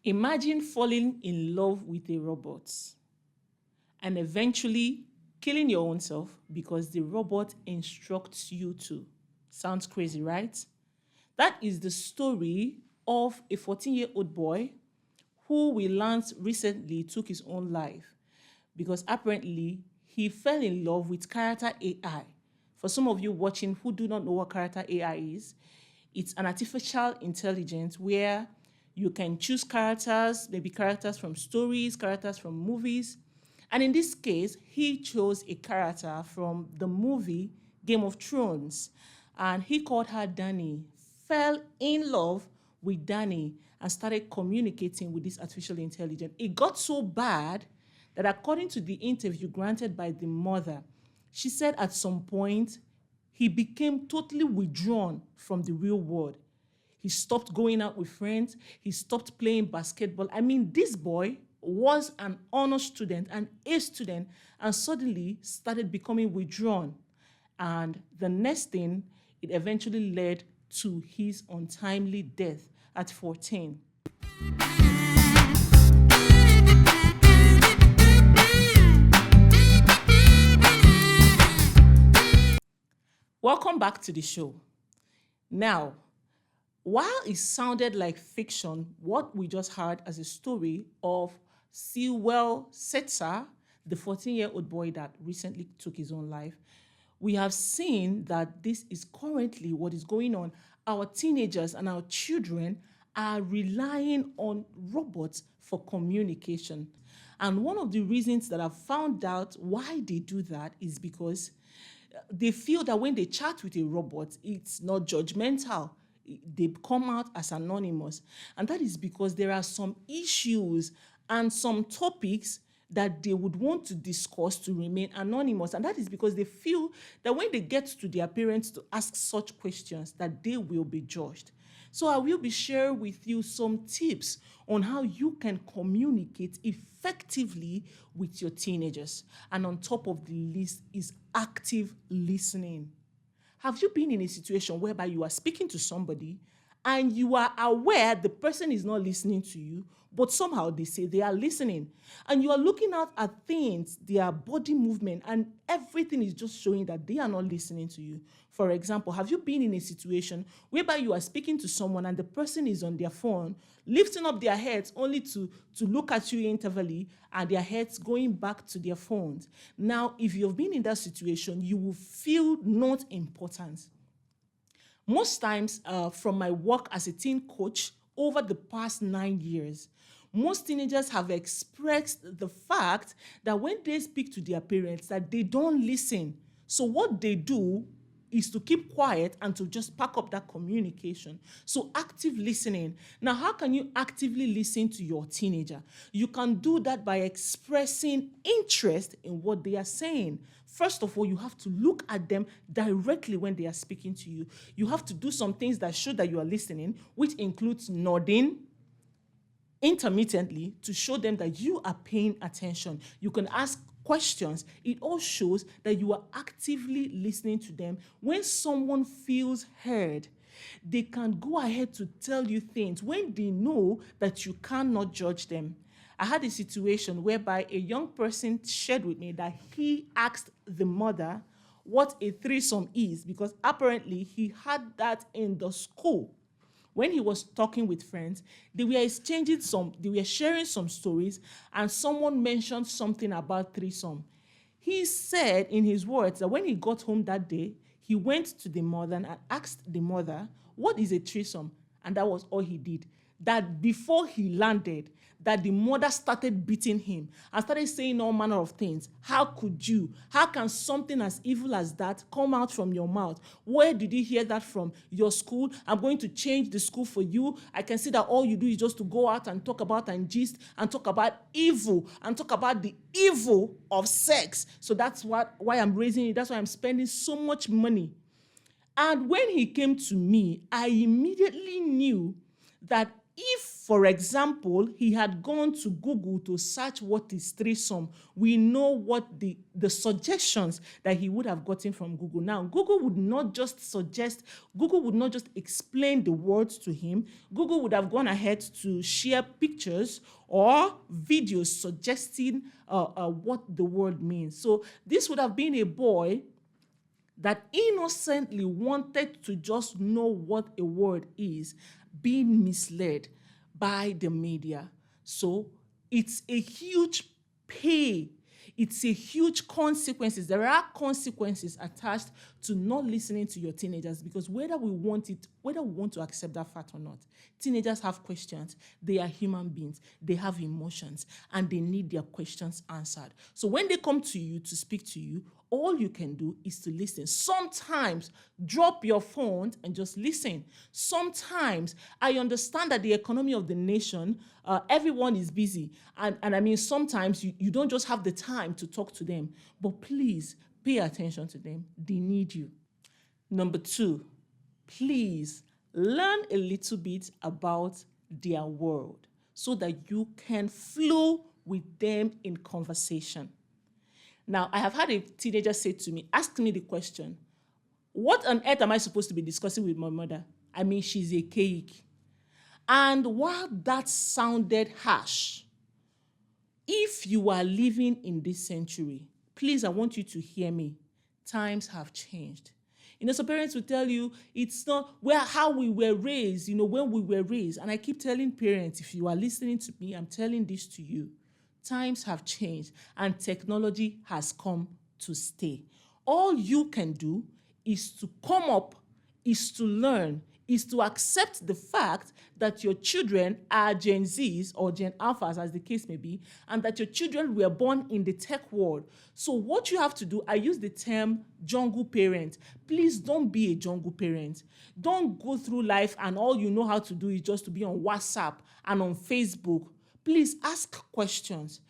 Imagine falling in love with a robot and eventually killing your own self because the robot instructs you to. Sounds crazy, right? That is the story of a 14-year-old boy who we learned recently took his own life because apparently he fell in love with character AI. For some of you watching who do not know what character AI is, it's an artificial intelligence where you can choose characters, maybe characters from stories, characters from movies. And in this case, he chose a character from the movie Game of Thrones. And he called her Dany, fell in love with Dany, and started communicating with this artificial intelligence. It got so bad that according to the interview granted by the mother, she said at some point he became totally withdrawn from the real world. He stopped going out with friends. He stopped playing basketball. I mean, this boy was an honor student, an A student, and suddenly started becoming withdrawn. And the next thing, it eventually led to his untimely death at 14. Welcome back to the show. Now, while it sounded like fiction, what we just heard as a story of Sewell Setzer, the 14-year-old boy that recently took his own life, we have seen that this is currently what is going on. Our teenagers and our children are relying on robots for communication. And one of the reasons that I've found out why they do that is because they feel that when they chat with a robot, it's not judgmental. They come out as anonymous. And that is because there are some issues and some topics that they would want to discuss to remain anonymous. And that is because they feel that when they get to their parents to ask such questions, that they will be judged. So I will be sharing with you some tips on how you can communicate effectively with your teenagers. And on top of the list is active listening. Have you been in a situation whereby you are speaking to somebody and you are aware the person is not listening to you, but somehow they say they are listening, and you are looking out at things, their body movement, and everything is just showing that they are not listening to you? For example, have you been in a situation whereby you are speaking to someone and the person is on their phone, lifting up their heads only to look at you intervally, and their heads going back to their phones? Now, if you've been in that situation, you will feel not important. Most times, from my work as a teen coach over the past 9 years, most teenagers have expressed the fact that when they speak to their parents, that they don't listen. So what they do is to keep quiet and to just pack up that communication. So active listening. Now, how can you actively listen to your teenager? You can do that by expressing interest in what they are saying. First of all, you have to look at them directly when they are speaking to you. You have to do some things that show that you are listening, which includes nodding intermittently to show them that you are paying attention. You can ask questions. It all shows that you are actively listening to them. When someone feels heard, they can go ahead to tell you things when they know that you cannot judge them. I had a situation whereby a young person shared with me that he asked the mother what a threesome is because apparently he had that in the school. When he was talking with friends, they were sharing some stories, and someone mentioned something about threesome. He said in his words that when he got home that day, he went to the mother and asked the mother, what is a threesome? And that was all he did. That before he landed, that the mother started beating him and started saying all manner of things. How could you? How can something as evil as that come out from your mouth? Where did you hear that from? Your school? I'm going to change the school for you. I can see that all you do is just to go out and talk about and gist and talk about evil and talk about the evil of sex. So that's why I'm raising it. That's why I'm spending so much money. And when he came to me, I immediately knew that if, for example, he had gone to Google to search what is threesome, we know what the suggestions that he would have gotten from Google. Now, Google would not just explain the words to him. Google would have gone ahead to share pictures or videos suggesting what the word means. So this would have been a boy that innocently wanted to just know what a word is, being misled by the media. So it's a huge pay. It's a huge consequences. There are consequences attached to not listening to your teenagers, because whether we want to accept that fact or not, teenagers have questions. They are human beings. They have emotions, and they need their questions answered. So when they come to you to speak to you, all you can do is to listen. Sometimes drop your phone and just listen. Sometimes I understand that the economy of the nation, everyone is busy. And I mean, sometimes you don't just have the time to talk to them. But please pay attention to them. They need you. Number 2, please learn a little bit about their world so that you can flow with them in conversation. Now, I have had a teenager ask me the question, what on earth am I supposed to be discussing with my mother? I mean, she's a cake. And while that sounded harsh, if you are living in this century, please, I want you to hear me. Times have changed. Some parents will tell you it's not how we were raised, when we were raised. And I keep telling parents, if you are listening to me, I'm telling this to you. Times have changed and technology has come to stay. All you can do is to come up, is to learn, is to accept the fact that your children are Gen Zs or Gen Alphas, as the case may be, and that your children were born in the tech world. So what you have to do, I use the term jungle parent. Please don't be a jungle parent. Don't go through life and all you know how to do is just to be on WhatsApp and on Facebook. Please ask questions.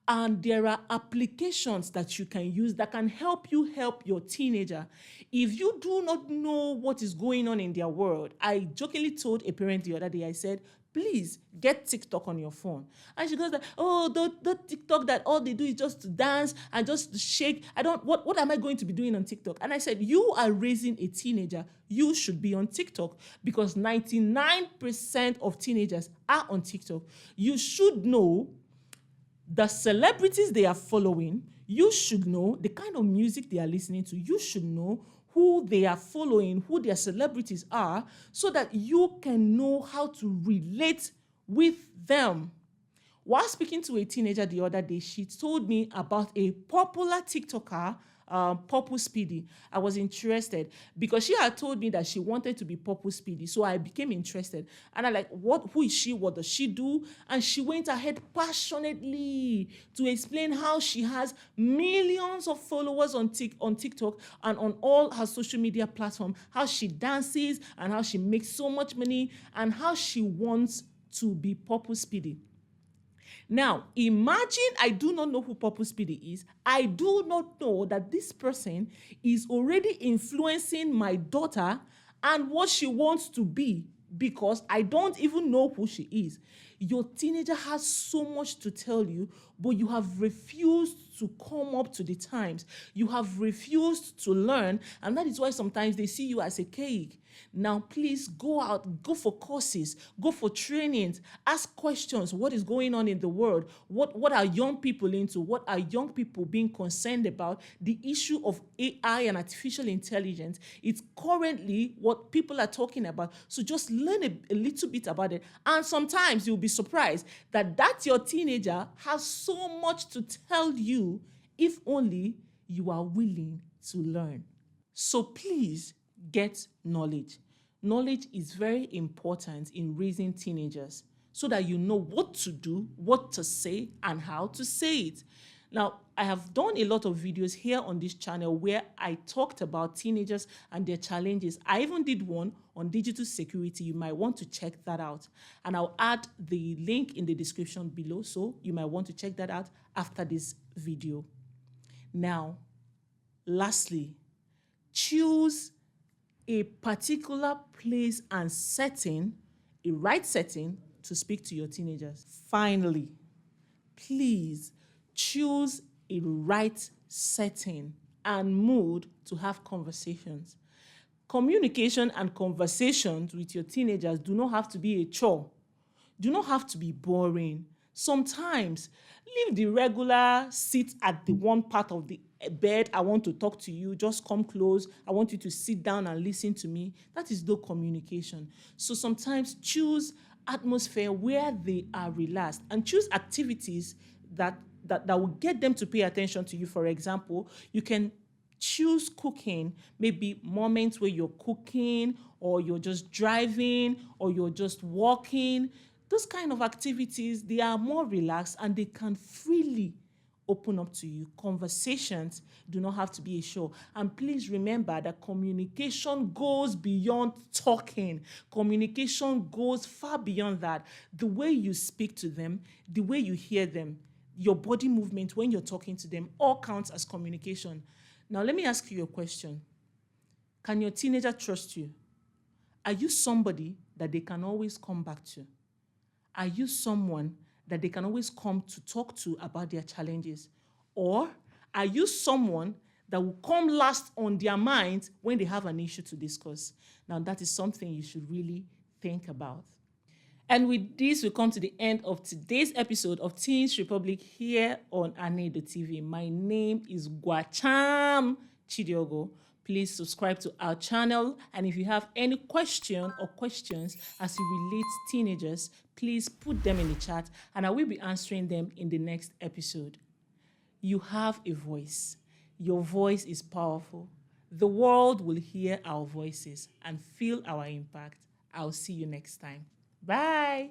And there are applications that you can use that can help your teenager. If you do not know what is going on in their world, I jokingly told a parent the other day, I said, please get TikTok on your phone. And she goes, the TikTok that all they do is just to dance and just to shake. What am I going to be doing on TikTok? And I said, you are raising a teenager. You should be on TikTok because 99% of teenagers are on TikTok. You should know the celebrities they are following. You should know the kind of music they are listening to. You should know who they are following, who their celebrities are, so that you can know how to relate with them. While speaking to a teenager the other day, she told me about a popular TikToker, Purple Speedy. I was interested because she had told me that she wanted to be Purple Speedy. So I became interested. And I'm like, who is she? What does she do? And she went ahead passionately to explain how she has millions of followers on TikTok and on all her social media platforms, how she dances and how she makes so much money and how she wants to be Purple Speedy. Now, imagine I do not know who Purple Speedy is. I do not know that this person is already influencing my daughter and what she wants to be because I don't even know who she is. Your teenager has so much to tell you, but you have refused to come up to the times. You have refused to learn, and that is why sometimes they see you as a cake. Now, please go out, go for courses, go for trainings, ask questions. What is going on in the world? What are young people into? What are young people being concerned about? The issue of AI and artificial intelligence is currently what people are talking about. So just learn a little bit about it. And sometimes you'll be surprised that your teenager has so much to tell you if only you are willing to learn. So please, get knowledge. Knowledge is very important in raising teenagers so that you know what to do, what to say, and how to say it. Now, I have done a lot of videos here on this channel where I talked about teenagers and their challenges. I even did one on digital security. You might want to check that out. And I'll add the link in the description below, so you might want to check that out after this video. Now, lastly, choose a particular place and setting, a right setting, to speak to your teenagers. Finally, please choose a right setting and mood to have conversations. Communication and conversations with your teenagers do not have to be a chore, do not have to be boring. Sometimes, leave the regular sit at the one part of the bed. I want to talk to you. Just come close. I want you to sit down and listen to me. That is no communication. So sometimes choose atmosphere where they are relaxed and choose activities that will get them to pay attention to you. For example, you can choose cooking, maybe moments where you're cooking or you're just driving or you're just walking. Those kind of activities, they are more relaxed and they can freely open up to you. Conversations do not have to be a show. And please remember that communication goes beyond talking. Communication goes far beyond that. The way you speak to them, the way you hear them, your body movement when you're talking to them, all counts as communication. Now, let me ask you a question. Can your teenager trust you? Are you somebody that they can always come back to? Are you someone that they can always come to talk to about their challenges? Or are you someone that will come last on their minds when they have an issue to discuss? Now, that is something you should really think about. And with this, we come to the end of today's episode of Teens Republic here on Anedo TV. My name is Gwacham Chidiogo. Please subscribe to our channel. And if you have any question or questions as it relates teenagers, please put them in the chat and I will be answering them in the next episode. You have a voice. Your voice is powerful. The world will hear our voices and feel our impact. I'll see you next time. Bye.